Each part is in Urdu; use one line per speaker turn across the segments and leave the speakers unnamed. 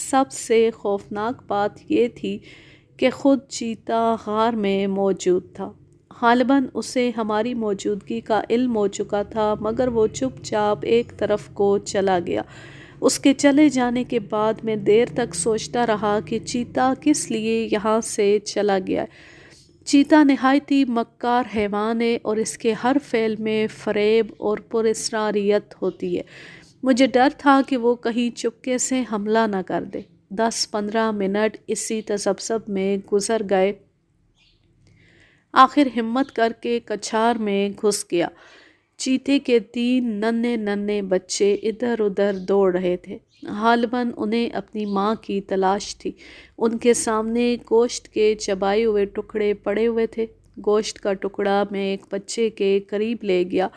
سب سے خوفناک بات یہ تھی کہ خود چیتا غار میں موجود تھا۔ غالباً اسے ہماری موجودگی کا علم ہو چکا تھا، مگر وہ چپ چاپ ایک طرف کو چلا گیا۔ اس کے چلے جانے کے بعد میں دیر تک سوچتا رہا کہ چیتا کس لیے یہاں سے چلا گیا ہے۔ چیتا نہایت ہی مکار حیوان ہے اور اس کے ہر فعل میں فریب اور پراسراریت ہوتی ہے۔ مجھے ڈر تھا کہ وہ کہیں چپکے سے حملہ نہ کر دے۔ 10-15 منٹ اسی تذبذب میں گزر گئے۔ آخر ہمت کر کے کچھار میں گھس گیا۔ چیتے کے 3 ننھے بچے ادھر ادھر دوڑ رہے تھے۔ غالباً انہیں اپنی ماں کی تلاش تھی۔ ان کے سامنے گوشت کے چبائے ہوئے ٹکڑے پڑے ہوئے تھے۔ گوشت کا ٹکڑا میں ایک بچے کے قریب لے گیا۔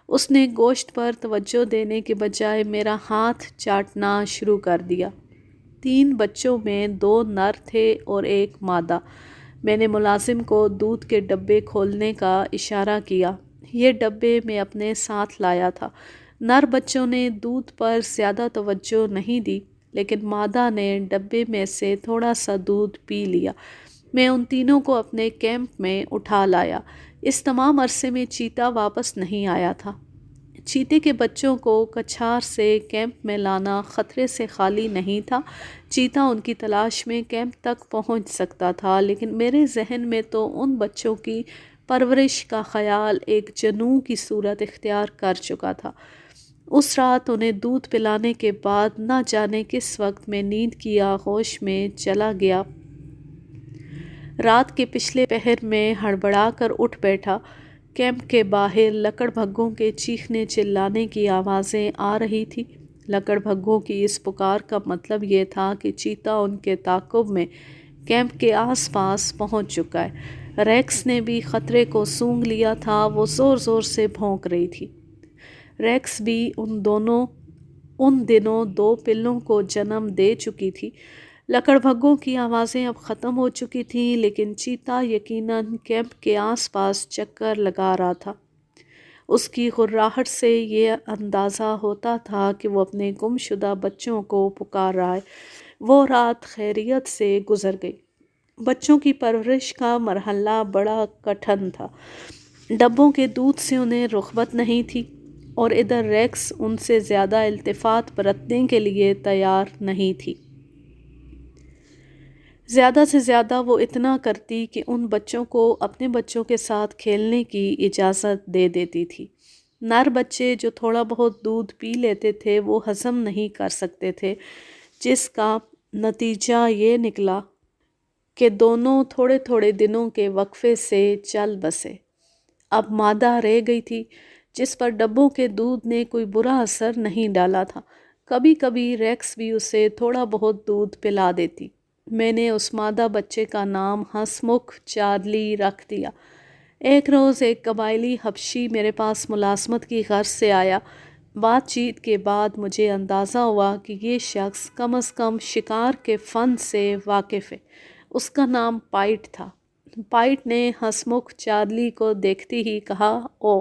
اس نے گوشت پر توجہ دینے کے بجائے میرا ہاتھ چاٹنا شروع کر دیا۔ 3 بچوں میں 2 نر تھے اور ایک مادہ۔ میں نے ملازم کو دودھ کے ڈبے کھولنے کا اشارہ کیا۔ یہ ڈبے میں اپنے ساتھ لایا تھا۔ نر بچوں نے دودھ پر زیادہ توجہ نہیں دی، لیکن مادہ نے ڈبے میں سے تھوڑا سا دودھ پی لیا۔ میں ان تینوں کو اپنے کیمپ میں اٹھا لایا۔ اس تمام عرصے میں چیتا واپس نہیں آیا تھا۔ چیتے کے بچوں کو کچھار سے کیمپ میں لانا خطرے سے خالی نہیں تھا۔ چیتا ان کی تلاش میں کیمپ تک پہنچ سکتا تھا، لیکن میرے ذہن میں تو ان بچوں کی پرورش کا خیال ایک جنوں کی صورت اختیار کر چکا تھا۔ اس رات انہیں دودھ پلانے کے بعد نہ جانے کس وقت میں نیند کی آغوش میں چلا گیا۔ رات کے پچھلے پہر میں ہڑبڑا کر اٹھ بیٹھا۔ کیمپ کے باہر لکڑ بھگوں کے چیخنے چلانے کی آوازیں آ رہی تھی۔ لکڑ بھگوں کی اس پکار کا مطلب یہ تھا کہ چیتا ان کے تعاقب میں کیمپ کے آس پاس پہنچ چکا ہے۔ ریکس نے بھی خطرے کو سونگھ لیا تھا۔ وہ زور زور سے بھونک رہی تھی۔ ریکس بھی ان دنوں 2 پلوں کو جنم دے چکی تھی۔ لکڑ بھگوں کی آوازیں اب ختم ہو چکی تھیں، لیکن چیتا یقیناً کیمپ کے آس پاس چکر لگا رہا تھا۔ اس کی غراہٹ سے یہ اندازہ ہوتا تھا کہ وہ اپنے گم شدہ بچوں کو پکار رہا ہے۔ وہ رات خیریت سے گزر گئی۔ بچوں کی پرورش کا مرحلہ بڑا کٹھن تھا۔ ڈبوں کے دودھ سے انہیں رغبت نہیں تھی، اور ادھر ریکس ان سے زیادہ التفات برتنے کے لیے تیار نہیں تھی۔ زیادہ سے زیادہ وہ اتنا کرتی کہ ان بچوں کو اپنے بچوں کے ساتھ کھیلنے کی اجازت دے دیتی تھی۔ نر بچے جو تھوڑا بہت دودھ پی لیتے تھے وہ ہضم نہیں کر سکتے تھے، جس کا نتیجہ یہ نکلا کہ دونوں تھوڑے تھوڑے دنوں کے وقفے سے چل بسے۔ اب مادہ رہ گئی تھی، جس پر ڈبوں کے دودھ نے کوئی برا اثر نہیں ڈالا تھا۔ کبھی کبھی ریکس بھی اسے تھوڑا بہت دودھ پلا دیتی۔ میں نے اس مادہ بچے کا نام ہنسمکھ چارلی رکھ دیا۔ ایک روز ایک قبائلی حبشی میرے پاس ملازمت کی غرض سے آیا۔ بات چیت کے بعد مجھے اندازہ ہوا کہ یہ شخص کم از کم شکار کے فن سے واقف ہے۔ اس کا نام پائٹ تھا۔ پائٹ نے ہنسمکھ چارلی کو دیکھتے ہی کہا، او،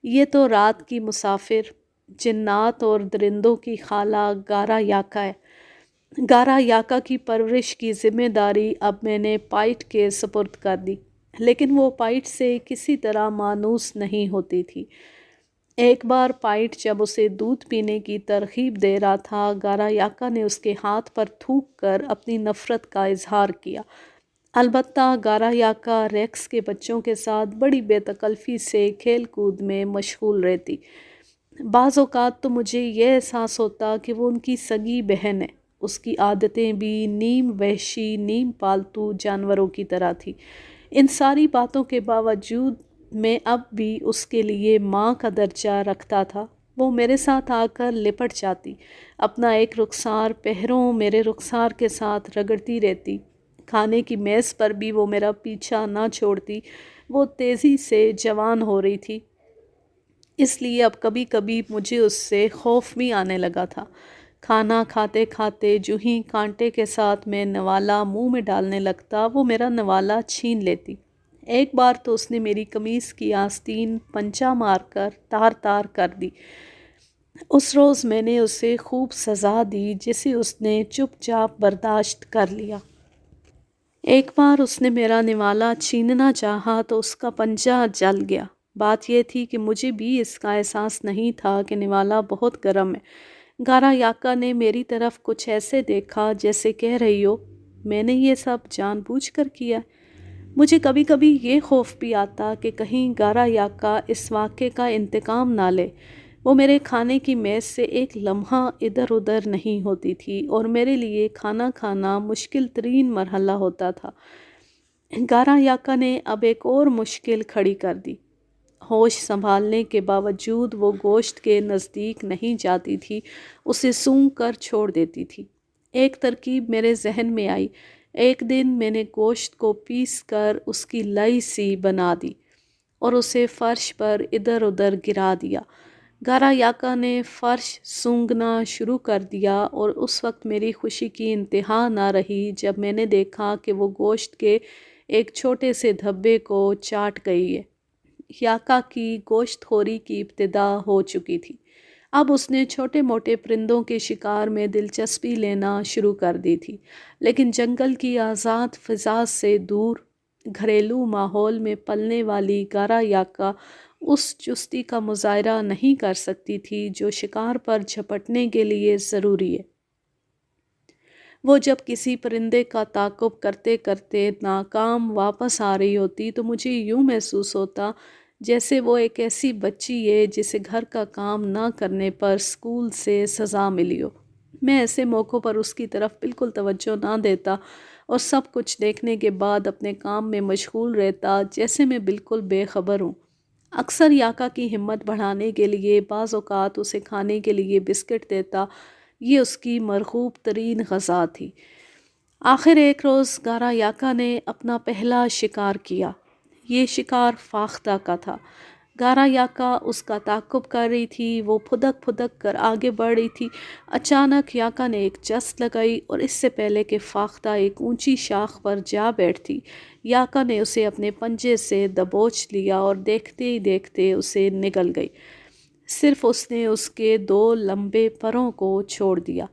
یہ تو رات کی مسافر، جنات اور درندوں کی خالہ گارا یاکا ہے۔ گارا یاکا کی پرورش کی ذمہ داری اب میں نے پائٹ کے سپرد کر دی، لیکن وہ پائٹ سے کسی طرح مانوس نہیں ہوتی تھی۔ ایک بار پائٹ جب اسے دودھ پینے کی ترغیب دے رہا تھا، گارا یاکا نے اس کے ہاتھ پر تھوک کر اپنی نفرت کا اظہار کیا۔ البتہ گارا یاکا ریکس کے بچوں کے ساتھ بڑی بے تکلفی سے کھیل کود میں مشغول رہتی۔ بعض اوقات تو مجھے یہ احساس ہوتا کہ وہ ان کی سگی بہن ہے۔ اس کی عادتیں بھی نیم وحشی نیم پالتو جانوروں کی طرح تھی۔ ان ساری باتوں کے باوجود میں اب بھی اس کے لیے ماں کا درجہ رکھتا تھا۔ وہ میرے ساتھ آ کر لپٹ جاتی، اپنا ایک رخسار پہروں میرے رخسار کے ساتھ رگڑتی رہتی۔ کھانے کی میز پر بھی وہ میرا پیچھا نہ چھوڑتی۔ وہ تیزی سے جوان ہو رہی تھی، اس لیے اب کبھی کبھی مجھے اس سے خوف بھی آنے لگا تھا۔ کھانا کھاتے کھاتے جو ہی کانٹے کے ساتھ میں نوالا منہ میں ڈالنے لگتا، وہ میرا نوالا چھین لیتی۔ ایک بار تو اس نے میری قمیص کی آستین پنچا مار کر تار تار کر دی۔ اس روز میں نے اسے خوب سزا دی جسے اس نے چپ چاپ برداشت کر لیا۔ ایک بار اس نے میرا نوالا چھیننا چاہا تو اس کا پنجہ جل گیا۔ بات یہ تھی کہ مجھے بھی اس کا احساس نہیں تھا کہ نوالا بہت گرم ہے۔ گارا یاکا نے میری طرف کچھ ایسے دیکھا جیسے کہہ رہی ہو میں نے یہ سب جان بوجھ کر کیا۔ مجھے کبھی کبھی یہ خوف بھی آتا کہ کہیں گارا یاکا اس واقعے کا انتقام نہ لے۔ وہ میرے کھانے کی میز سے ایک لمحہ ادھر ادھر نہیں ہوتی تھی اور میرے لیے کھانا کھانا مشکل ترین مرحلہ ہوتا تھا۔ گارا یاکا نے اب ایک اور مشکل کھڑی کر دی۔ ہوش سنبھالنے کے باوجود وہ گوشت کے نزدیک نہیں جاتی تھی، اسے سونگھ کر چھوڑ دیتی تھی۔ ایک ترکیب میرے ذہن میں آئی۔ ایک دن میں نے گوشت کو پیس کر اس کی لائی سی بنا دی اور اسے فرش پر ادھر ادھر گرا دیا۔ گارا یاکا نے فرش سونگھنا شروع کر دیا اور اس وقت میری خوشی کی انتہا نہ رہی جب میں نے دیکھا کہ وہ گوشت کے ایک چھوٹے سے دھبے کو چاٹ گئی ہے۔ یاکا کی گوشت خوری کی ابتدا ہو چکی تھی۔ اب اس نے چھوٹے موٹے پرندوں کے شکار میں دلچسپی لینا شروع کر دی تھی، لیکن جنگل کی آزاد فضا سے دور گھریلو ماحول میں پلنے والی گارا یاکا اس چستی کا مظاہرہ نہیں کر سکتی تھی جو شکار پر جھپٹنے کے لیے ضروری ہے۔ وہ جب کسی پرندے کا تعاقب کرتے کرتے ناکام واپس آ رہی ہوتی تو مجھے یوں محسوس ہوتا جیسے وہ ایک ایسی بچی ہے جسے گھر کا کام نہ کرنے پر اسکول سے سزا ملی ہو۔ میں ایسے موقعوں پر اس کی طرف بالکل توجہ نہ دیتا اور سب کچھ دیکھنے کے بعد اپنے کام میں مشغول رہتا جیسے میں بالکل بے خبر ہوں۔ اکثر یاکا کی ہمت بڑھانے کے لیے بعض اوقات اسے کھانے کے لیے بسکٹ دیتا، یہ اس کی مرغوب ترین غذا تھی۔ آخر ایک روز گارا یاکا نے اپنا پہلا شکار کیا۔ یہ شکار فاختہ کا تھا۔ گارا یاکا اس کا تعاقب کر رہی تھی، وہ پھدک پھدک کر آگے بڑھ رہی تھی۔ اچانک یاکا نے ایک جست لگائی اور اس سے پہلے کہ فاختہ ایک اونچی شاخ پر جا بیٹھتی، یاکا نے اسے اپنے پنجے سے دبوچ لیا اور دیکھتے ہی دیکھتے اسے نگل گئی۔ صرف اس نے اس کے 2 لمبے پروں کو چھوڑ دیا۔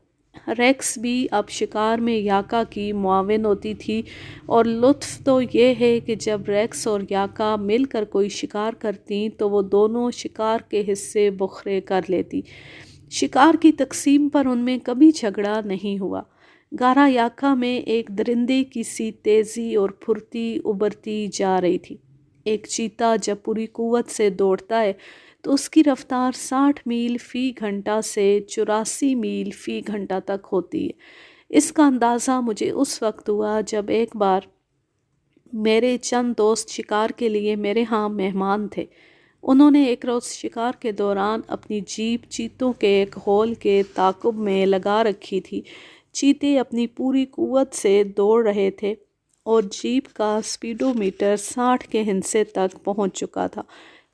ریکس بھی اب شکار میں یاکا کی معاون ہوتی تھی اور لطف تو یہ ہے کہ جب ریکس اور یاکا مل کر کوئی شکار کرتی تو وہ دونوں شکار کے حصے بکھرے کر لیتی۔ شکار کی تقسیم پر ان میں کبھی جھگڑا نہیں ہوا۔ گارا یاکا میں ایک درندے کی سی تیزی اور پھرتی ابھرتی جا رہی تھی۔ ایک چیتا جب پوری قوت سے دوڑتا ہے تو اس کی رفتار 60 میل فی گھنٹہ سے 84 میل فی گھنٹہ تک ہوتی ہے۔ اس کا اندازہ مجھے اس وقت ہوا جب ایک بار میرے چند دوست شکار کے لیے میرے ہاں مہمان تھے۔ انہوں نے ایک روز شکار کے دوران اپنی جیپ چیتوں کے ایک ہول کے تعاقب میں لگا رکھی تھی۔ چیتے اپنی پوری قوت سے دوڑ رہے تھے اور جیپ کا سپیڈو میٹر 60 کے ہندسے تک پہنچ چکا تھا۔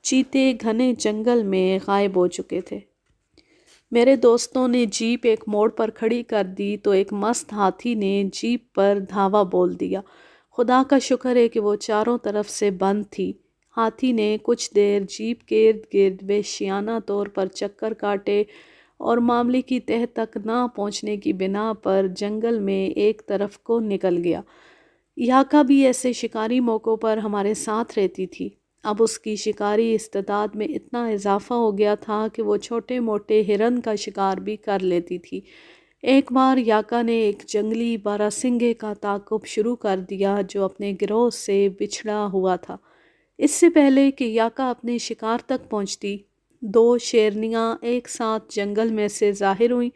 چیتے گھنے جنگل میں غائب ہو چکے تھے۔ میرے دوستوں نے جیپ ایک موڑ پر کھڑی کر دی تو ایک مست ہاتھی نے جیپ پر دھاوا بول دیا۔ خدا کا شکر ہے کہ وہ چاروں طرف سے بند تھی۔ ہاتھی نے کچھ دیر جیپ کے ارد گرد وحشیانہ طور پر چکر کاٹے اور معاملے کی تہہ تک نہ پہنچنے کی بنا پر جنگل میں ایک طرف کو نکل گیا۔ یاکا بھی ایسے شکاری موقعوں پر ہمارے ساتھ رہتی تھی۔ اب اس کی شکاری استعداد میں اتنا اضافہ ہو گیا تھا کہ وہ چھوٹے موٹے ہرن کا شکار بھی کر لیتی تھی۔ ایک بار یاکا نے ایک جنگلی باراسنگے کا تعاقب شروع کر دیا جو اپنے گروہ سے بچھڑا ہوا تھا۔ اس سے پہلے کہ یاکا اپنے شکار تک پہنچتی، 2 شیرنیاں ایک ساتھ جنگل میں سے ظاہر ہوئیں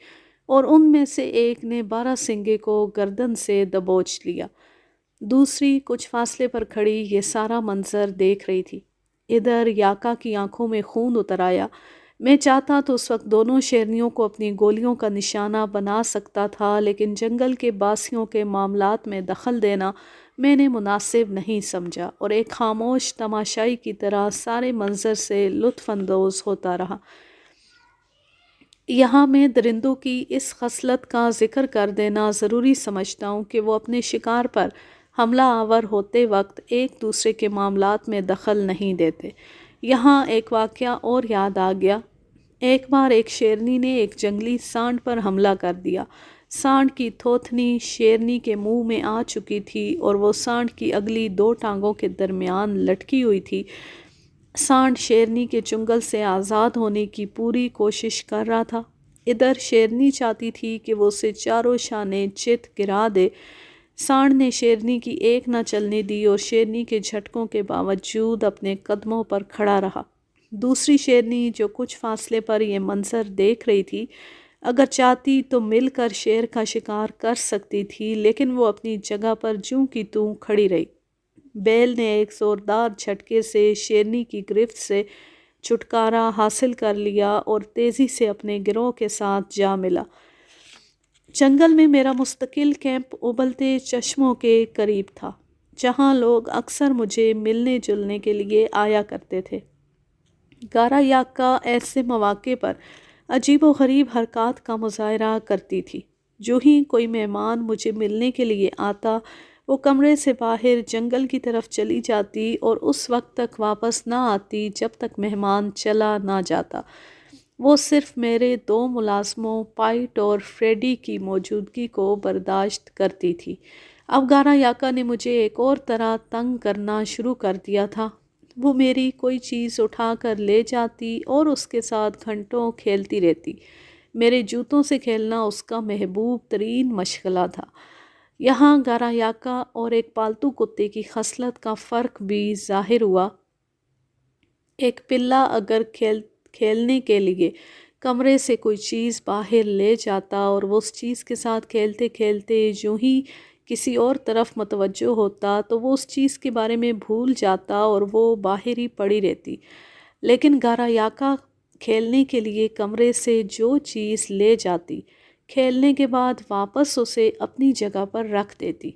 اور ان میں سے ایک نے باراسنگے کو گردن سے دبوچ لیا۔ دوسری کچھ فاصلے پر کھڑی یہ سارا منظر دیکھ رہی تھی۔ ادھر یاکا کی آنکھوں میں خون اتر آیا۔ میں چاہتا تو اس وقت دونوں شیرنیوں کو اپنی گولیوں کا نشانہ بنا سکتا تھا، لیکن جنگل کے باسیوں کے معاملات میں دخل دینا میں نے مناسب نہیں سمجھا اور ایک خاموش تماشائی کی طرح سارے منظر سے لطف اندوز ہوتا رہا۔ یہاں میں درندوں کی اس خصلت کا ذکر کر دینا ضروری سمجھتا ہوں کہ وہ اپنے شکار پر حملہ آور ہوتے وقت ایک دوسرے کے معاملات میں دخل نہیں دیتے۔ یہاں ایک واقعہ اور یاد آ گیا۔ ایک بار ایک شیرنی نے ایک جنگلی سانڈ پر حملہ کر دیا۔ سانڈ کی تھوتنی شیرنی کے منہ میں آ چکی تھی اور وہ سانڈ کی اگلی 2 ٹانگوں کے درمیان لٹکی ہوئی تھی۔ سانڈ شیرنی کے چنگل سے آزاد ہونے کی پوری کوشش کر رہا تھا۔ ادھر شیرنی چاہتی تھی کہ وہ اسے چاروں شانے چت گرا دے۔ سانڈ نے شیرنی کی ایک نہ چلنے دی اور شیرنی کے جھٹکوں کے باوجود اپنے قدموں پر کھڑا رہا۔ دوسری شیرنی جو کچھ فاصلے پر یہ منظر دیکھ رہی تھی، اگر چاہتی تو مل کر شیر کا شکار کر سکتی تھی، لیکن وہ اپنی جگہ پر جوں کی توں کھڑی رہی۔ بیل نے ایک زوردار جھٹکے سے شیرنی کی گرفت سے چھٹکارا حاصل کر لیا اور تیزی سے اپنے گروہ کے ساتھ جا ملا۔ جنگل میں میرا مستقل کیمپ ابلتے چشموں کے قریب تھا، جہاں لوگ اکثر مجھے ملنے جلنے کے لیے آیا کرتے تھے۔ گارا یاکا ایسے مواقع پر عجیب و غریب حرکات کا مظاہرہ کرتی تھی۔ جو ہی کوئی مہمان مجھے ملنے کے لیے آتا، وہ کمرے سے باہر جنگل کی طرف چلی جاتی اور اس وقت تک واپس نہ آتی جب تک مہمان چلا نہ جاتا۔ وہ صرف میرے 2 ملازموں پائٹ اور فریڈی کی موجودگی کو برداشت کرتی تھی۔ اب گارا یاکا نے مجھے ایک اور طرح تنگ کرنا شروع کر دیا تھا۔ وہ میری کوئی چیز اٹھا کر لے جاتی اور اس کے ساتھ گھنٹوں کھیلتی رہتی۔ میرے جوتوں سے کھیلنا اس کا محبوب ترین مشغلہ تھا۔ یہاں گارا یاکا اور ایک پالتو کتے کی خصلت کا فرق بھی ظاہر ہوا۔ ایک پلہ اگر کھیلنے کے لیے کمرے سے کوئی چیز باہر لے جاتا اور وہ اس چیز کے ساتھ کھیلتے کھیلتے جو ہی کسی اور طرف متوجہ ہوتا تو وہ اس چیز کے بارے میں بھول جاتا اور وہ باہر ہی پڑی رہتی، لیکن گارا یاکا کھیلنے کے لیے کمرے سے جو چیز لے جاتی، کھیلنے کے بعد واپس اسے اپنی جگہ پر رکھ دیتی۔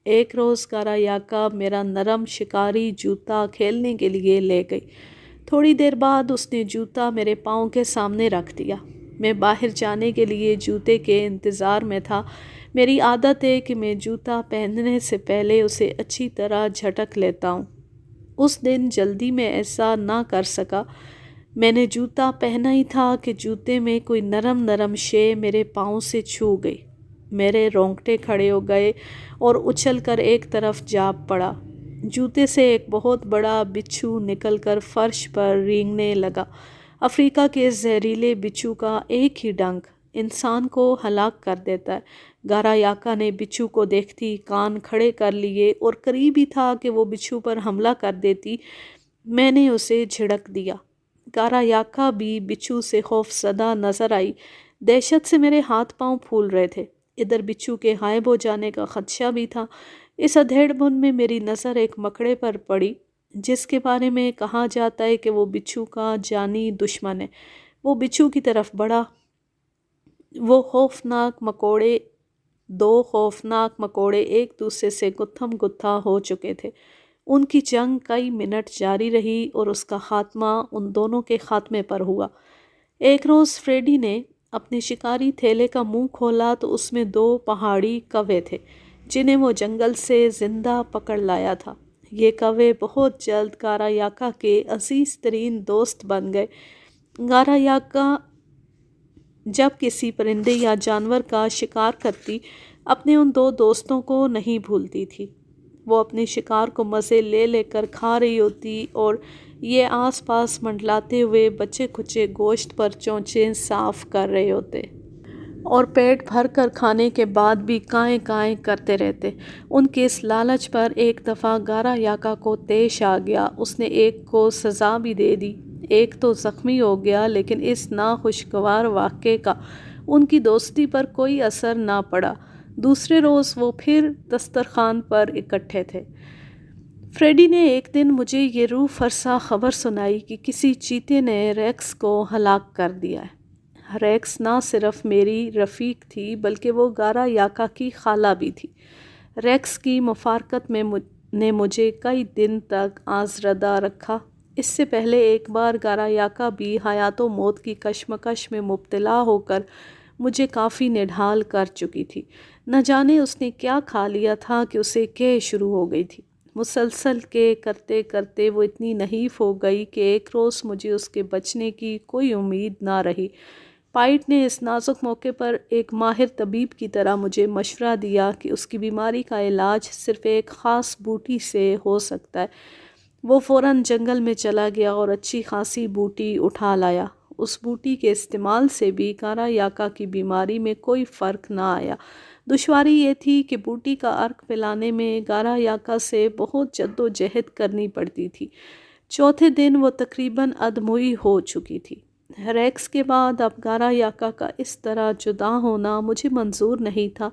ایک روز گارا یاکا میرا نرم شکاری جوتا کھیلنے کے لیے لے گئی۔ تھوڑی دیر بعد اس نے جوتا میرے پاؤں کے سامنے رکھ دیا۔ میں باہر جانے کے لیے جوتے کے انتظار میں تھا۔ میری عادت ہے کہ میں جوتا پہننے سے پہلے اسے اچھی طرح جھٹک لیتا ہوں۔ اس دن جلدی میں ایسا نہ کر سکا۔ میں نے جوتا پہنا ہی تھا کہ جوتے میں کوئی نرم نرم شے میرے پاؤں سے چھو گئی۔ میرے رونگٹے کھڑے ہو گئے اور اچھل کر ایک طرف جا پڑا۔ جوتے سے ایک بہت بڑا بچھو نکل کر فرش پر رینگنے لگا۔ افریقہ کے زہریلے بچھو کا ایک ہی ڈنک انسان کو ہلاک کر دیتا ہے۔ گارا یاکا نے بچھو کو دیکھتی کان کھڑے کر لیے اور قریب ہی تھا کہ وہ بچھو پر حملہ کر دیتی۔ میں نے اسے جھڑک دیا۔ گارا یاکا بھی بچھو سے خوف زدہ نظر آئی۔ دہشت سے میرے ہاتھ پاؤں پھول رہے تھے۔ ادھر بچھو کے غائب ہو جانے کا خدشہ بھی تھا۔ اس ادھیڑ بن میں میری نظر ایک مکڑے پر پڑی، جس کے بارے میں کہا جاتا ہے کہ وہ بچھو کا جانی دشمن ہے۔ وہ بچھو کی طرف بڑھا۔ دو خوفناک مکوڑے ایک دوسرے سے گتھم گتھا ہو چکے تھے۔ ان کی جنگ کئی منٹ جاری رہی اور اس کا خاتمہ ان دونوں کے خاتمے پر ہوا۔ ایک روز فریڈی نے اپنے شکاری تھیلے کا منہ کھولا تو اس میں 2 پہاڑی کوے تھے، جنہیں وہ جنگل سے زندہ پکڑ لایا تھا۔ یہ کوے بہت جلد گارا یاکا کے عزیز ترین دوست بن گئے۔ گارا یاکا جب کسی پرندے یا جانور کا شکار کرتی، اپنے ان 2 دوستوں کو نہیں بھولتی تھی۔ وہ اپنے شکار کو مزے لے لے کر کھا رہی ہوتی اور یہ آس پاس منڈلاتے ہوئے بچے کچے گوشت پر چونچیں صاف کر رہے ہوتے اور پیٹ بھر کر کھانے کے بعد بھی کائیں کائیں کرتے رہتے۔ ان کے اس لالچ پر ایک دفعہ گارا یاکا کو طیش آ گیا۔ اس نے ایک کو سزا بھی دے دی۔ ایک تو زخمی ہو گیا، لیکن اس ناخوشگوار واقعے کا ان کی دوستی پر کوئی اثر نہ پڑا۔ دوسرے روز وہ پھر دسترخوان پر اکٹھے تھے۔ فریڈی نے ایک دن مجھے یہ روح فرسا خبر سنائی کہ کسی چیتے نے ریکس کو ہلاک کر دیا ہے۔ ریکس نہ صرف میری رفیق تھی بلکہ وہ گارا یاکا کی خالہ بھی تھی۔ ریکس کی مفارقت نے مجھے کئی دن تک آزردہ رکھا۔ اس سے پہلے ایک بار گارا یاکا بھی حیات و موت کی کشمکش میں مبتلا ہو کر مجھے کافی نڈھال کر چکی تھی۔ نہ جانے اس نے کیا کھا لیا تھا کہ اسے قے شروع ہو گئی تھی۔ مسلسل کے کرتے کرتے وہ اتنی نحیف ہو گئی کہ ایک روز مجھے اس کے بچنے کی کوئی امید نہ رہی۔ پائٹ نے اس نازک موقع پر ایک ماہر طبیب کی طرح مجھے مشورہ دیا کہ اس کی بیماری کا علاج صرف ایک خاص بوٹی سے ہو سکتا ہے۔ وہ فوراً جنگل میں چلا گیا اور اچھی خاصی بوٹی اٹھا لایا۔ اس بوٹی کے استعمال سے بھی گارا یاکا کی بیماری میں کوئی فرق نہ آیا۔ دشواری یہ تھی کہ بوٹی کا عرق پلانے میں گارا یاکا سے بہت جد و جہد کرنی پڑتی تھی۔ چوتھے دن وہ تقریباً ادموئی ہو چکی تھی۔ ریکس کے بعد اب گارا یاکا کا اس طرح جدا ہونا مجھے منظور نہیں تھا۔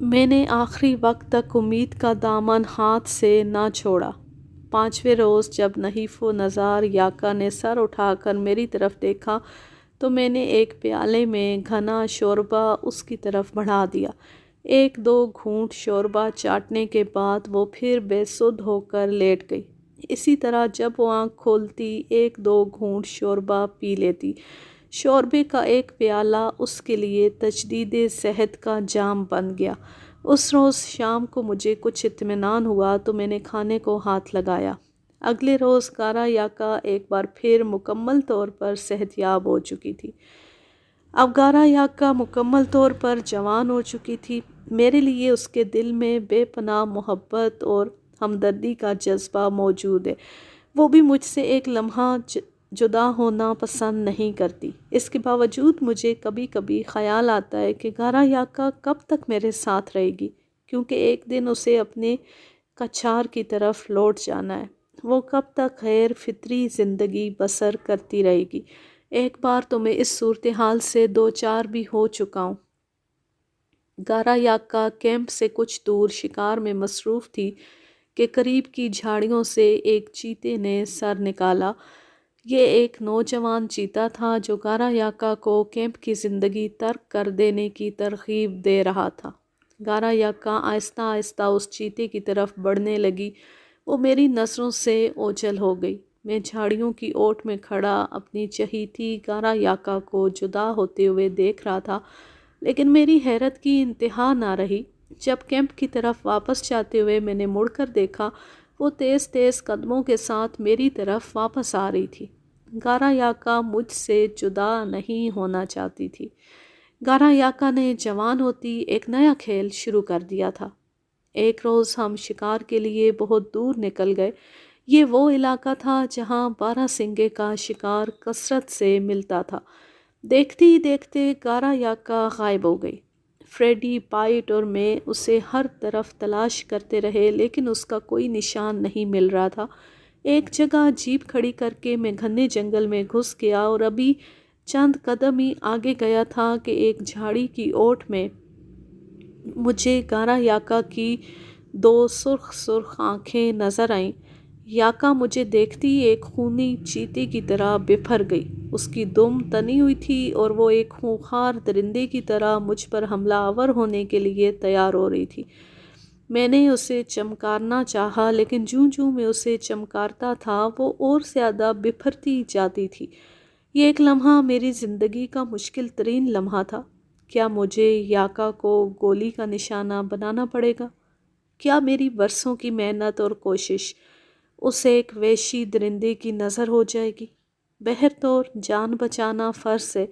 میں نے آخری وقت تک امید کا دامن ہاتھ سے نہ چھوڑا۔ 5ویں روز جب نحیف و نزار یاکا نے سر اٹھا کر میری طرف دیکھا تو میں نے ایک پیالے میں گھنا شوربہ اس کی طرف بڑھا دیا۔ 1-2 گھونٹ شوربہ چاٹنے کے بعد وہ پھر بے سدھ ہو کر لیٹ گئی۔ اسی طرح جب وہ آنکھ کھولتی 1-2 گھونٹ شوربہ پی لیتی۔ شوربے کا ایک پیالہ اس کے لیے تجدید صحت کا جام بن گیا۔ اس روز شام کو مجھے کچھ اطمینان ہوا تو میں نے کھانے کو ہاتھ لگایا۔ اگلے روز گارا یاکا ایک بار پھر مکمل طور پر صحت یاب ہو چکی تھی۔ اب گارا یاکا مکمل طور پر جوان ہو چکی تھی۔ میرے لیے اس کے دل میں بے پناہ محبت اور ہمدردی کا جذبہ موجود ہے۔ وہ بھی مجھ سے ایک لمحہ جدا ہونا پسند نہیں کرتی۔ اس کے باوجود مجھے کبھی کبھی خیال آتا ہے کہ گارا یاکا کب تک میرے ساتھ رہے گی، کیونکہ ایک دن اسے اپنے کچھار کی طرف لوٹ جانا ہے۔ وہ کب تک غیر فطری زندگی بسر کرتی رہے گی۔ ایک بار تو میں اس صورتحال سے دوچار بھی ہو چکا ہوں۔ گارا یاکا کیمپ سے کچھ دور شکار میں مصروف تھی کہ قریب کی جھاڑیوں سے ایک چیتے نے سر نکالا۔ یہ ایک نوجوان چیتا تھا جو گارا یاکا کو کیمپ کی زندگی ترک کر دینے کی ترغیب دے رہا تھا۔ گارا یاکا آہستہ آہستہ اس چیتے کی طرف بڑھنے لگی۔ وہ میری نظروں سے اوجھل ہو گئی۔ میں جھاڑیوں کی اوٹ میں کھڑا اپنی چہیتی گارا یاکا کو جدا ہوتے ہوئے دیکھ رہا تھا، لیکن میری حیرت کی انتہا نہ رہی جب کیمپ کی طرف واپس جاتے ہوئے میں نے مڑ کر دیکھا۔ وہ تیز تیز قدموں کے ساتھ میری طرف واپس آ رہی تھی۔ گارا یاکا مجھ سے جدا نہیں ہونا چاہتی تھی۔ گارا یاکا نے جوان ہوتی ایک نیا کھیل شروع کر دیا تھا۔ ایک روز ہم شکار کے لیے بہت دور نکل گئے۔ یہ وہ علاقہ تھا جہاں بارہ سنگے کا شکار کثرت سے ملتا تھا۔ دیکھتے ہی دیکھتے گارا یاکا غائب ہو گئی۔ فریڈی، پائٹ اور میں اسے ہر طرف تلاش کرتے رہے، لیکن اس کا کوئی نشان نہیں مل رہا تھا۔ ایک جگہ جیپ کھڑی کر کے میں گھنے جنگل میں گھس گیا اور ابھی چند قدم ہی آگے گیا تھا کہ ایک جھاڑی کی اوٹ میں مجھے گارا یاکا کی 2 سرخ سرخ آنکھیں نظر آئیں۔ یاکا مجھے دیکھتی ایک خونی چیتے کی طرح بپھر گئی۔ اس کی دم تنی ہوئی تھی اور وہ ایک خونخوار درندے کی طرح مجھ پر حملہ آور ہونے کے لیے تیار ہو رہی تھی۔ میں نے اسے چمکارنا چاہا، لیکن جوں جوں میں اسے چمکارتا تھا وہ اور زیادہ بپھرتی جاتی تھی۔ یہ ایک لمحہ میری زندگی کا مشکل ترین لمحہ تھا۔ کیا مجھے یاکا کو گولی کا نشانہ بنانا پڑے گا؟ کیا میری برسوں کی محنت اور کوشش اس ایک وحشی درندے کی نظر ہو جائے گی؟ بہرطور جان بچانا فرض ہے۔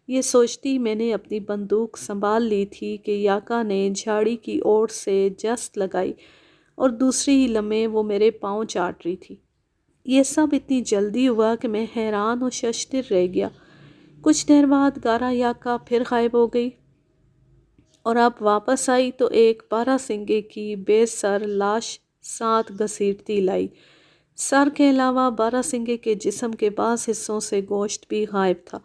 یہ سوچتی میں نے اپنی بندوق سنبھال لی تھی کہ یاکا نے جھاڑی کی اوٹ سے جست لگائی اور دوسری ہی لمحے وہ میرے پاؤں چاٹ رہی تھی۔ یہ سب اتنی جلدی ہوا کہ میں حیران و ششدر رہ گیا۔ کچھ دیر بعد گارا یاکا پھر غائب ہو گئی اور اب واپس آئی تو ایک بارہ سنگے کی بے سر لاش ساتھ گھسیٹتی لائی۔ سر کے علاوہ بارہ سنگے کے جسم کے بعض حصوں سے گوشت بھی غائب تھا۔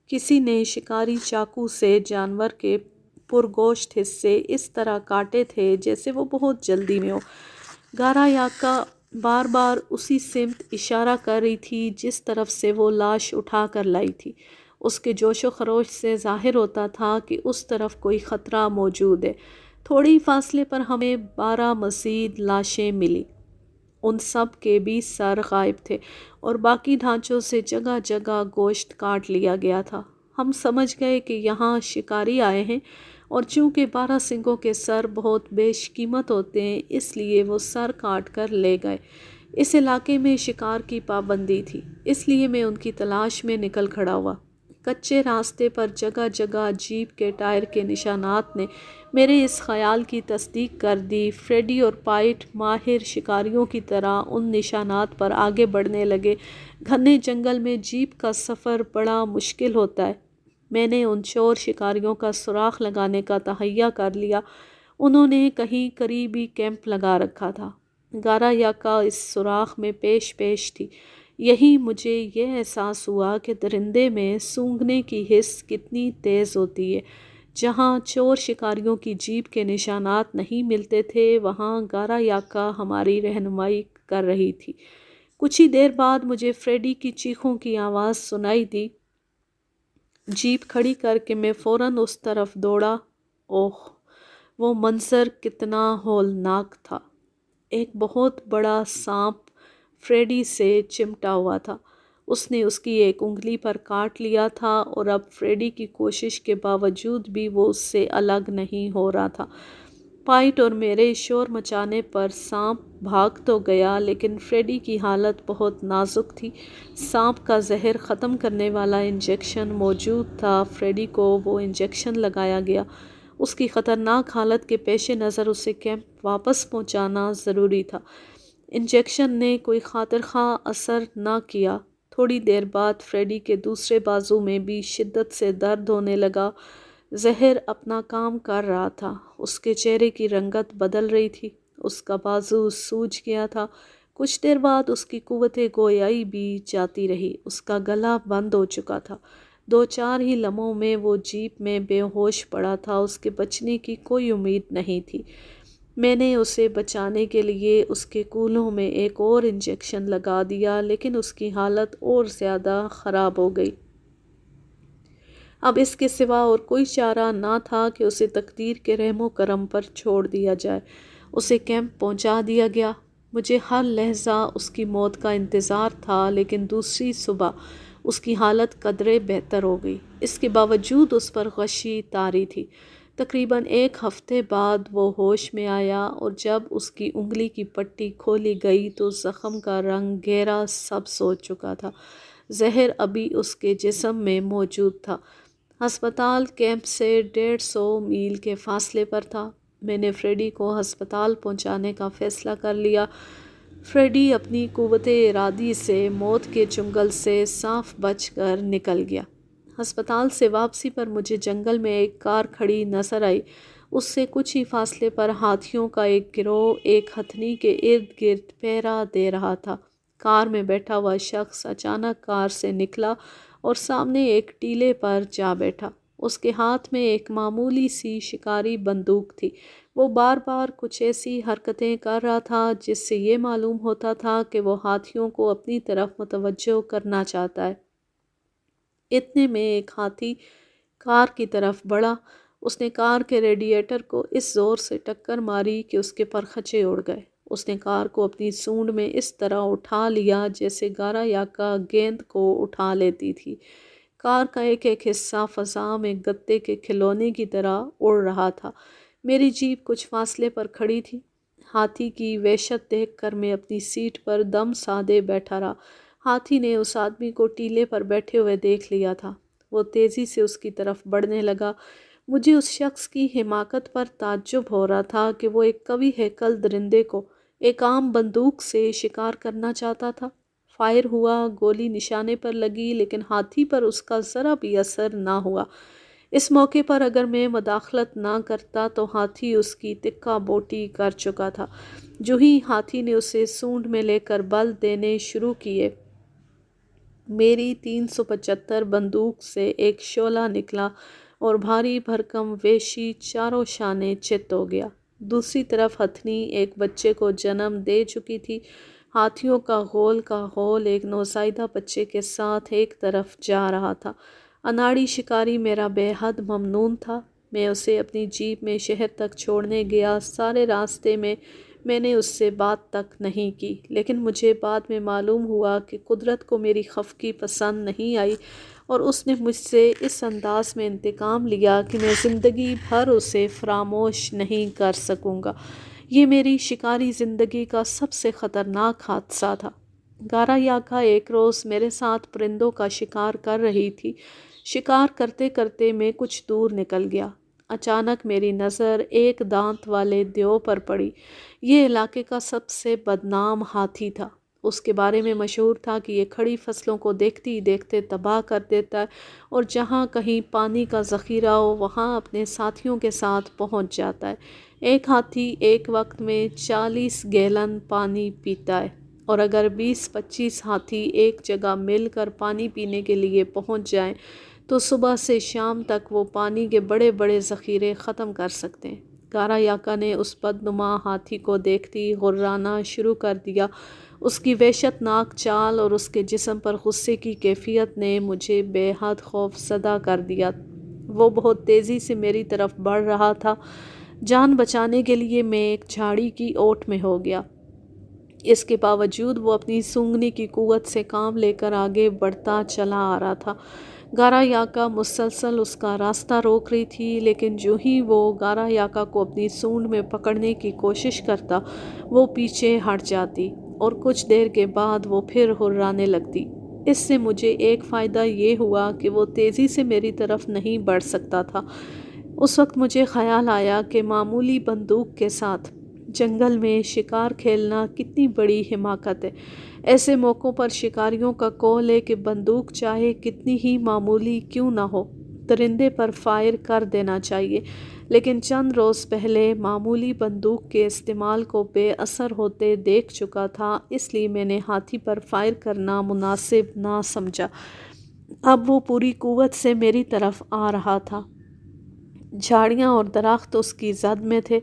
کسی نے شکاری چاقو سے جانور کے پرگوشت حصے اس طرح کاٹے تھے جیسے وہ بہت جلدی میں ہو۔ گارا یاکا بار بار اسی سمت اشارہ کر رہی تھی جس طرف سے وہ لاش اٹھا کر لائی تھی۔ اس کے جوش و خروش سے ظاہر ہوتا تھا کہ اس طرف کوئی خطرہ موجود ہے۔ تھوڑی فاصلے پر ہمیں 12 مزید لاشیں ملی۔ ان سب کے بھی سر غائب تھے اور باقی ڈھانچوں سے جگہ جگہ گوشت کاٹ لیا گیا تھا۔ ہم سمجھ گئے کہ یہاں شکاری آئے ہیں اور چونکہ 12 سنگوں کے سر بہت بیش قیمت ہوتے ہیں اس لیے وہ سر کاٹ کر لے گئے۔ اس علاقے میں شکار کی پابندی تھی، اس لیے میں ان کی تلاش میں نکل کھڑا ہوا۔ کچے راستے پر جگہ جگہ جیپ کے ٹائر کے نشانات نے میرے اس خیال کی تصدیق کر دی۔ فریڈی اور پائٹ ماہر شکاریوں کی طرح ان نشانات پر آگے بڑھنے لگے۔ گھنے جنگل میں جیپ کا سفر بڑا مشکل ہوتا ہے۔ میں نے ان چور شکاریوں کا سراغ لگانے کا تہیہ کر لیا۔ انہوں نے کہیں قریبی کیمپ لگا رکھا تھا۔ گارا یاکا اس سوراخ میں پیش پیش تھی۔ یہی مجھے یہ احساس ہوا کہ درندے میں سونگھنے کی حس کتنی تیز ہوتی ہے۔ جہاں چور شکاریوں کی جیپ کے نشانات نہیں ملتے تھے وہاں گارا یاکا ہماری رہنمائی کر رہی تھی۔ کچھ ہی دیر بعد مجھے فریڈی کی چیخوں کی آواز سنائی دی۔ جیپ کھڑی کر کے میں فوراً اس طرف دوڑا۔ اوہ، وہ منظر کتنا ہولناک تھا! ایک بہت بڑا سانپ فریڈی سے چمٹا ہوا تھا۔ اس نے اس کی ایک انگلی پر کاٹ لیا تھا اور اب فریڈی کی کوشش کے باوجود بھی وہ اس سے الگ نہیں ہو رہا تھا۔ پائٹ اور میرے شور مچانے پر سانپ بھاگ تو گیا لیکن فریڈی کی حالت بہت نازک تھی۔ سانپ کا زہر ختم کرنے والا انجیکشن موجود تھا۔ فریڈی کو وہ انجیکشن لگایا گیا۔ اس کی خطرناک حالت کے پیش نظر اسے کیمپ واپس پہنچانا ضروری تھا۔ انجیکشن نے کوئی خاطر خواہ اثر نہ کیا۔ تھوڑی دیر بعد فریڈی کے دوسرے بازو میں بھی شدت سے درد ہونے لگا۔ زہر اپنا کام کر رہا تھا۔ اس کے چہرے کی رنگت بدل رہی تھی۔ اس کا بازو سوج گیا تھا۔ کچھ دیر بعد اس کی قوت گویائی بھی جاتی رہی۔ اس کا گلا بند ہو چکا تھا۔ 2-4 ہی لمحوں میں وہ جیپ میں بے ہوش پڑا تھا۔ اس کے بچنے کی کوئی امید نہیں تھی۔ میں نے اسے بچانے کے لیے اس کے کولہوں میں ایک اور انجیکشن لگا دیا لیکن اس کی حالت اور زیادہ خراب ہو گئی۔ اب اس کے سوا اور کوئی چارہ نہ تھا کہ اسے تقدیر کے رحم و کرم پر چھوڑ دیا جائے۔ اسے کیمپ پہنچا دیا گیا۔ مجھے ہر لحظہ اس کی موت کا انتظار تھا لیکن دوسری صبح اس کی حالت قدرے بہتر ہو گئی۔ اس کے باوجود اس پر غشی طاری تھی۔ تقریباً 1 ہفتے بعد وہ ہوش میں آیا اور جب اس کی انگلی کی پٹی کھولی گئی تو زخم کا رنگ گہرا سبز ہو چکا تھا۔ زہر ابھی اس کے جسم میں موجود تھا۔ ہسپتال کیمپ سے 150 میل کے فاصلے پر تھا۔ میں نے فریڈی کو ہسپتال پہنچانے کا فیصلہ کر لیا۔ فریڈی اپنی قوت ارادی سے موت کے چنگل سے صاف بچ کر نکل گیا۔ ہسپتال سے واپسی پر مجھے جنگل میں ایک کار کھڑی نظر آئی۔ اس سے کچھ ہی فاصلے پر ہاتھیوں کا ایک گروہ ایک ہتھنی کے ارد گرد پہرا دے رہا تھا۔ کار میں بیٹھا ہوا شخص اچانک کار سے نکلا اور سامنے ایک ٹیلے پر جا بیٹھا۔ اس کے ہاتھ میں ایک معمولی سی شکاری بندوق تھی۔ وہ بار بار کچھ ایسی حرکتیں کر رہا تھا جس سے یہ معلوم ہوتا تھا کہ وہ ہاتھیوں کو اپنی طرف متوجہ کرنا چاہتا ہے۔ اتنے میں ایک ہاتھی کار کی طرف بڑھا۔ اس نے کار کے ریڈیٹر کو اس زور سے ٹکر ماری کہ اس کے پرخچے اڑ گئے۔ اس نے کار کو اپنی سونڈ میں اس طرح اٹھا لیا جیسے گارا یاکا گیند کو اٹھا لیتی تھی۔ کار کا ایک ایک حصہ فضا میں گتے کے کھلونے کی طرح اڑ رہا تھا۔ میری جیپ کچھ فاصلے پر کھڑی تھی۔ ہاتھی کی وحشت دیکھ کر میں اپنی سیٹ پر دم سادے بیٹھا رہا۔ ہاتھی نے اس آدمی کو ٹیلے پر بیٹھے ہوئے دیکھ لیا تھا۔ وہ تیزی سے اس کی طرف بڑھنے لگا۔ مجھے اس شخص کی حماقت پر تعجب ہو رہا تھا کہ وہ ایک قوی ہیکل درندے کو ایک عام بندوق سے شکار کرنا چاہتا تھا۔ فائر ہوا، گولی نشانے پر لگی لیکن ہاتھی پر اس کا ذرا بھی اثر نہ ہوا۔ اس موقع پر اگر میں مداخلت نہ کرتا تو ہاتھی اس کی تکہ بوٹی کر چکا تھا۔ جو ہی ہاتھی نے اسے سونڈ میں لے کر بل دینے شروع کیے، میری 375 بندوق سے ایک شعلہ نکلا اور بھاری بھرکم وحشی چاروں شانے چت ہو گیا۔ دوسری طرف ہتھنی ایک بچے کو جنم دے چکی تھی۔ ہاتھیوں کا غول ایک نوزائیدہ بچے کے ساتھ ایک طرف جا رہا تھا۔ اناڑی شکاری میرا بے حد ممنون تھا۔ میں اسے اپنی جیپ میں شہر تک چھوڑنے گیا۔ سارے راستے میں نے اس سے بات تک نہیں کی لیکن مجھے بعد میں معلوم ہوا کہ قدرت کو میری خفگی پسند نہیں آئی اور اس نے مجھ سے اس انداز میں انتقام لیا کہ میں زندگی بھر اسے فراموش نہیں کر سکوں گا۔ یہ میری شکاری زندگی کا سب سے خطرناک حادثہ تھا۔ گارا یاکا ایک روز میرے ساتھ پرندوں کا شکار کر رہی تھی۔ شکار کرتے کرتے میں کچھ دور نکل گیا۔ اچانک میری نظر ایک دانت والے دیو پر پڑی۔ یہ علاقے کا سب سے بدنام ہاتھی تھا۔ اس کے بارے میں مشہور تھا کہ یہ کھڑی فصلوں کو دیکھتے ہی دیکھتے تباہ کر دیتا ہے اور جہاں کہیں پانی کا ذخیرہ ہو وہاں اپنے ساتھیوں کے ساتھ پہنچ جاتا ہے۔ ایک ہاتھی ایک وقت میں 40 گیلن پانی پیتا ہے، اور اگر 20-25 ہاتھی ایک جگہ مل کر پانی پینے کے لیے پہنچ جائیں تو صبح سے شام تک وہ پانی کے بڑے بڑے ذخیرے ختم کر سکتے ہیں۔ گارا یاکا نے اس بدنما ہاتھی کو دیکھتی ہی غرانا شروع کر دیا۔ اس کی وحشت ناک چال اور اس کے جسم پر غصے کی کیفیت نے مجھے بے حد خوف زدہ کر دیا۔ وہ بہت تیزی سے میری طرف بڑھ رہا تھا۔ جان بچانے کے لیے میں ایک جھاڑی کی اوٹ میں ہو گیا۔ اس کے باوجود وہ اپنی سونگھنے کی قوت سے کام لے کر آگے بڑھتا چلا آ رہا تھا۔ گارا یاکا مسلسل اس کا راستہ روک رہی تھی، لیکن جو ہی وہ گارا یاکا کو اپنی سونڈ میں پکڑنے کی کوشش کرتا وہ پیچھے ہٹ جاتی اور کچھ دیر کے بعد وہ پھر ہرانے لگتی۔ اس سے مجھے ایک فائدہ یہ ہوا کہ وہ تیزی سے میری طرف نہیں بڑھ سکتا تھا۔ اس وقت مجھے خیال آیا کہ معمولی بندوق کے ساتھ جنگل میں شکار کھیلنا کتنی بڑی حماقت ہے۔ ایسے موقعوں پر شکاریوں کا قول ہے کہ بندوق چاہے کتنی ہی معمولی کیوں نہ ہو، درندے پر فائر کر دینا چاہیے۔ لیکن چند روز پہلے معمولی بندوق کے استعمال کو بے اثر ہوتے دیکھ چکا تھا، اس لیے میں نے ہاتھی پر فائر کرنا مناسب نہ سمجھا۔ اب وہ پوری قوت سے میری طرف آ رہا تھا۔ جھاڑیاں اور درخت اس کی زد میں تھے۔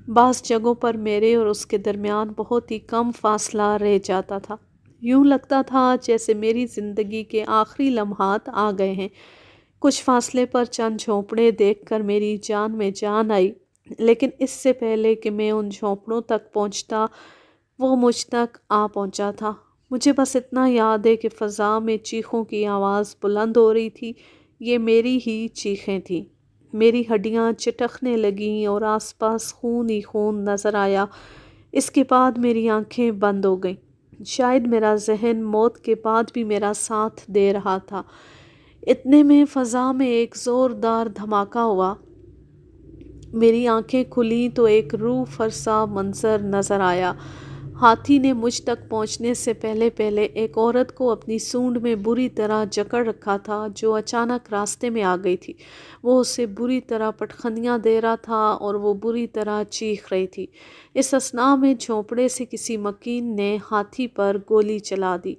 بعض جگہوں پر میرے اور اس کے درمیان بہت ہی کم فاصلہ رہ جاتا تھا۔ یوں لگتا تھا جیسے میری زندگی کے آخری لمحات آ گئے ہیں۔ کچھ فاصلے پر چند جھونپڑے دیکھ کر میری جان میں جان آئی، لیکن اس سے پہلے کہ میں ان جھونپڑوں تک پہنچتا وہ مجھ تک آ پہنچا تھا۔ مجھے بس اتنا یاد ہے کہ فضا میں چیخوں کی آواز بلند ہو رہی تھی۔ یہ میری ہی چیخیں تھیں۔ میری ہڈیاں چٹکنے لگیں اور آس پاس خون ہی خون نظر آیا۔ اس کے بعد میری آنکھیں بند ہو گئیں۔ شاید میرا ذہن موت کے بعد بھی میرا ساتھ دے رہا تھا۔ اتنے میں فضا میں ایک زوردار دھماکہ ہوا۔ میری آنکھیں کھلیں تو ایک روح فرسا منظر نظر آیا۔ ہاتھی نے مجھ تک پہنچنے سے پہلے ایک عورت کو اپنی سونڈ میں بری طرح جکڑ رکھا تھا جو اچانک راستے میں آ گئی تھی۔ وہ اسے بری طرح پٹخنیاں دے رہا تھا اور وہ بری طرح چیخ رہی تھی۔ اس اثناء میں جھونپڑے سے کسی مکین نے ہاتھی پر گولی چلا دی۔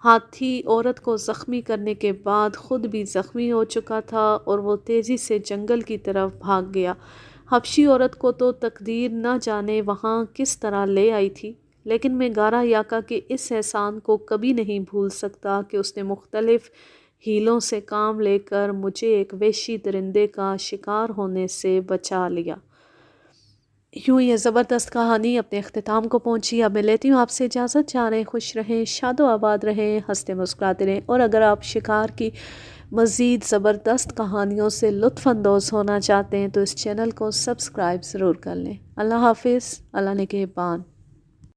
ہاتھی عورت کو زخمی کرنے کے بعد خود بھی زخمی ہو چکا تھا اور وہ تیزی سے جنگل کی طرف بھاگ گیا۔ حبشی عورت کو تو تقدیر نہ جانے وہاں کس طرح لے آئی تھی، لیکن میں گارا یاکا کے اس احسان کو کبھی نہیں بھول سکتا کہ اس نے مختلف ہیلوں سے کام لے کر مجھے ایک وحشی درندے کا شکار ہونے سے بچا لیا۔ یوں یہ زبردست کہانی اپنے اختتام کو پہنچی۔ اب میں لیتی ہوں آپ سے اجازت۔ چاہ رہے خوش رہیں، شاد و آباد رہیں، ہنستے مسکراتے رہیں، اور اگر آپ شکار کی مزید زبردست کہانیوں سے لطف اندوز ہونا چاہتے ہیں تو اس چینل کو سبسکرائب ضرور کر لیں۔ اللہ حافظ، اللہ نگہبان۔